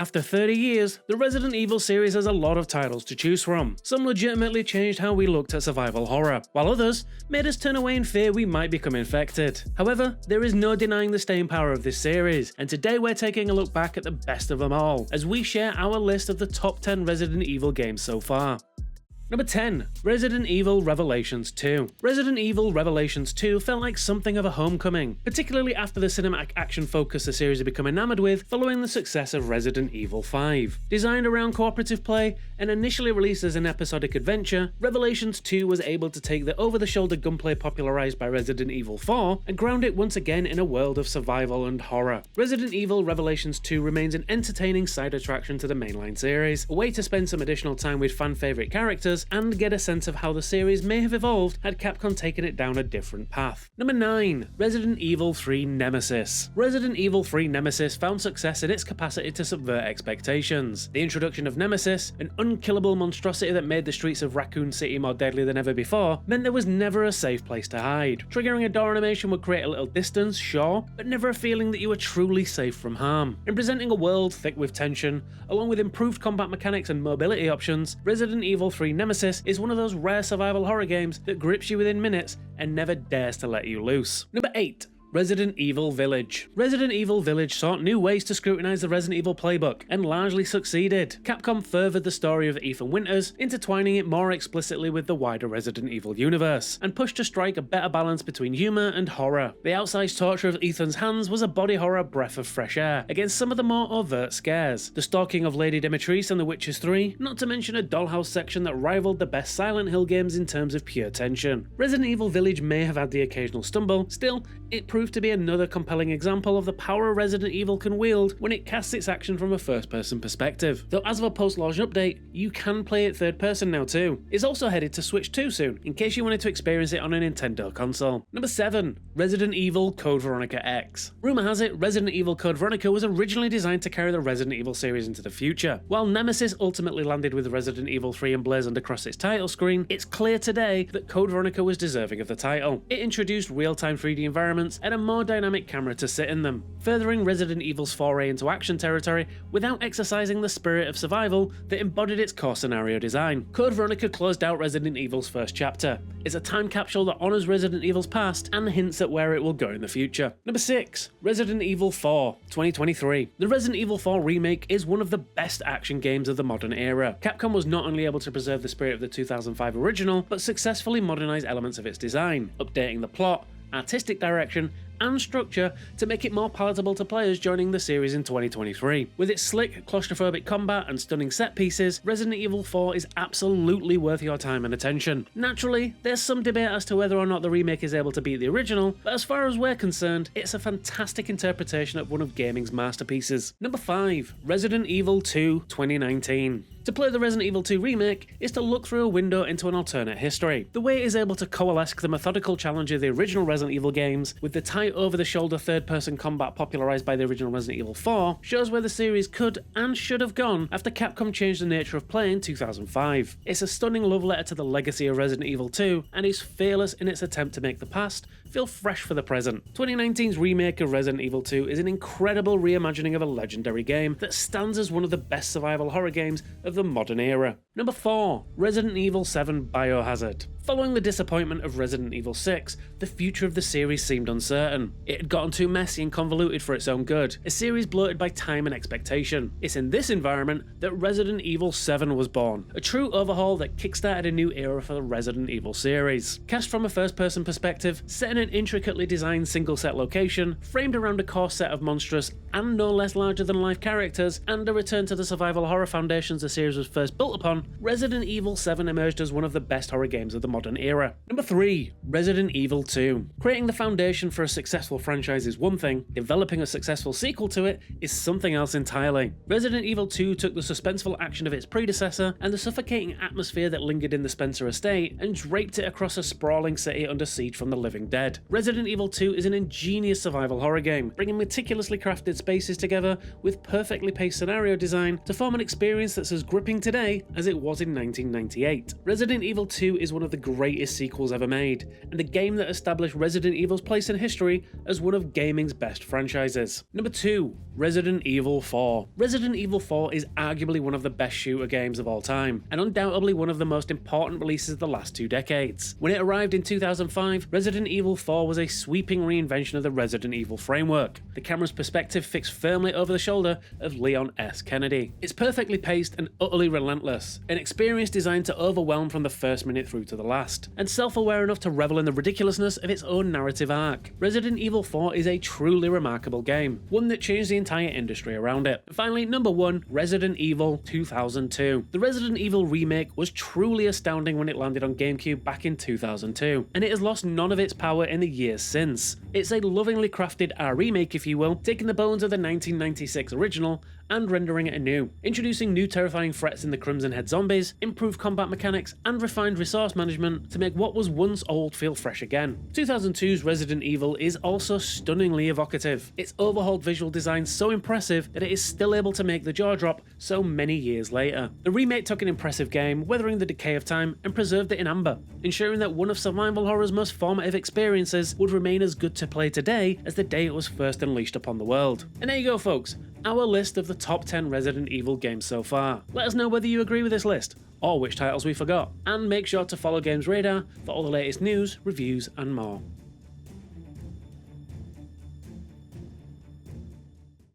After 30 years, the Resident Evil series has a lot of titles to choose from. Some legitimately changed how we looked at survival horror, while others made us turn away in fear we might become infected. However, there is no denying the staying power of this series, and today we're taking a look back at the best of them all, as we share our list of the top 10 Resident Evil games so far. Number 10. Resident Evil Revelations 2. Resident Evil Revelations 2 felt like something of a homecoming, particularly after the cinematic action focus the series had become enamored with following the success of Resident Evil 5. Designed around cooperative play and initially released as an episodic adventure, Revelations 2 was able to take the over-the-shoulder gunplay popularized by Resident Evil 4 and ground it once again in a world of survival and horror. Resident Evil Revelations 2 remains an entertaining side attraction to the mainline series, a way to spend some additional time with fan-favorite characters and get a sense of how the series may have evolved had Capcom taken it down a different path. Number 9. Resident Evil 3 Nemesis. Resident Evil 3 Nemesis found success in its capacity to subvert expectations. The introduction of Nemesis, an unkillable monstrosity that made the streets of Raccoon City more deadly than ever before, meant there was never a safe place to hide. Triggering a door animation would create a little distance, sure, but never a feeling that you were truly safe from harm. In presenting a world thick with tension, along with improved combat mechanics and mobility options, Resident Evil 3 Nemesis is one of those rare survival horror games that grips you within minutes and never dares to let you loose. Number 8. Resident Evil Village. Resident Evil Village sought new ways to scrutinize the Resident Evil playbook, and largely succeeded. Capcom furthered the story of Ethan Winters, intertwining it more explicitly with the wider Resident Evil universe, and pushed to strike a better balance between humor and horror. The outsized torture of Ethan's hands was a body horror breath of fresh air, against some of the more overt scares. The stalking of Lady Demetrice and The Witcher 3, not to mention a dollhouse section that rivaled the best Silent Hill games in terms of pure tension. Resident Evil Village may have had the occasional stumble, still, it proved to be another compelling example of the power Resident Evil can wield when it casts its action from a first-person perspective. Though as of a post-launch update, you can play it third-person now too. It's also headed to Switch 2 soon, in case you wanted to experience it on a Nintendo console. Number 7. Resident Evil Code Veronica X. Rumour has it, Resident Evil Code Veronica was originally designed to carry the Resident Evil series into the future. While Nemesis ultimately landed with Resident Evil 3 emblazoned across its title screen, it's clear today that Code Veronica was deserving of the title. It introduced real-time 3D environments and a more dynamic camera to sit in them, furthering Resident Evil's foray into action territory without exercising the spirit of survival that embodied its core scenario design. Code Veronica closed out Resident Evil's first chapter. It's a time capsule that honours Resident Evil's past and hints at where it will go in the future. Number 6. Resident Evil 4, 2023. The Resident Evil 4 remake is one of the best action games of the modern era. Capcom was not only able to preserve the spirit of the 2005 original, but successfully modernise elements of its design, updating the plot, artistic direction, and structure to make it more palatable to players joining the series in 2023. With its slick, claustrophobic combat and stunning set pieces, Resident Evil 4 is absolutely worth your time and attention. Naturally, there's some debate as to whether or not the remake is able to beat the original, but as far as we're concerned, it's a fantastic interpretation of one of gaming's masterpieces. Number 5. Resident Evil 2, 2019. To play the Resident Evil 2 remake is to look through a window into an alternate history. The way it is able to coalesce the methodical challenge of the original Resident Evil games with the tight over-the-shoulder third-person combat popularized by the original Resident Evil 4 shows where the series could and should have gone after Capcom changed the nature of play in 2005. It's a stunning love letter to the legacy of Resident Evil 2 and is fearless in its attempt to make the past feel fresh for the present. 2019's remake of Resident Evil 2 is an incredible reimagining of a legendary game that stands as one of the best survival horror games of the modern era. Number 4. Resident Evil 7 Biohazard. Following the disappointment of Resident Evil 6, the future of the series seemed uncertain. It had gotten too messy and convoluted for its own good, a series bloated by time and expectation. It's in this environment that Resident Evil 7 was born, a true overhaul that kickstarted a new era for the Resident Evil series. Cast from a first-person perspective, set in an intricately designed single-set location, framed around a core set of monstrous and no less larger-than-life characters, and a return to the survival horror foundations the series was first built upon, Resident Evil 7 emerged as one of the best horror games of the modern era. Number 3. Resident Evil 2. Creating the foundation for a successful franchise is one thing, developing a successful sequel to it is something else entirely. Resident Evil 2 took the suspenseful action of its predecessor and the suffocating atmosphere that lingered in the Spencer estate and draped it across a sprawling city under siege from the living dead. Resident Evil 2 is an ingenious survival horror game, bringing meticulously crafted spaces together with perfectly paced scenario design to form an experience that's as gripping today as it it was in 1998. Resident Evil 2 is one of the greatest sequels ever made, and a game that established Resident Evil's place in history as one of gaming's best franchises. Number 2. Resident Evil 4. Resident Evil 4 is arguably one of the best shooter games of all time, and undoubtedly one of the most important releases of the last 2 decades. When it arrived in 2005, Resident Evil 4 was a sweeping reinvention of the Resident Evil framework. The camera's perspective fixed firmly over the shoulder of Leon S. Kennedy. It's perfectly paced and utterly relentless, an experience designed to overwhelm from the first minute through to the last, and self-aware enough to revel in the ridiculousness of its own narrative arc. Resident Evil 4 is a truly remarkable game, one that changed the entire industry around it. And finally, number 1, Resident Evil 2002. The Resident Evil remake was truly astounding when it landed on GameCube back in 2002, and it has lost none of its power in the years since. It's a lovingly crafted remake, if you will, taking the bones of the 1996 original and rendering it anew, introducing new terrifying threats in the Crimson Head zombies, improved combat mechanics, and refined resource management to make what was once old feel fresh again. 2002's Resident Evil is also stunningly evocative, its overhauled visual design so impressive that it is still able to make the jaw drop so many years later. The remake took an impressive game, weathering the decay of time, and preserved it in amber, ensuring that one of survival horror's most formative experiences would remain as good to play today as the day it was first unleashed upon the world. And there you go, folks, our list of the top 10 Resident Evil games so far. Let us know whether you agree with this list, or which titles we forgot, and make sure to follow GamesRadar for all the latest news, reviews, and more.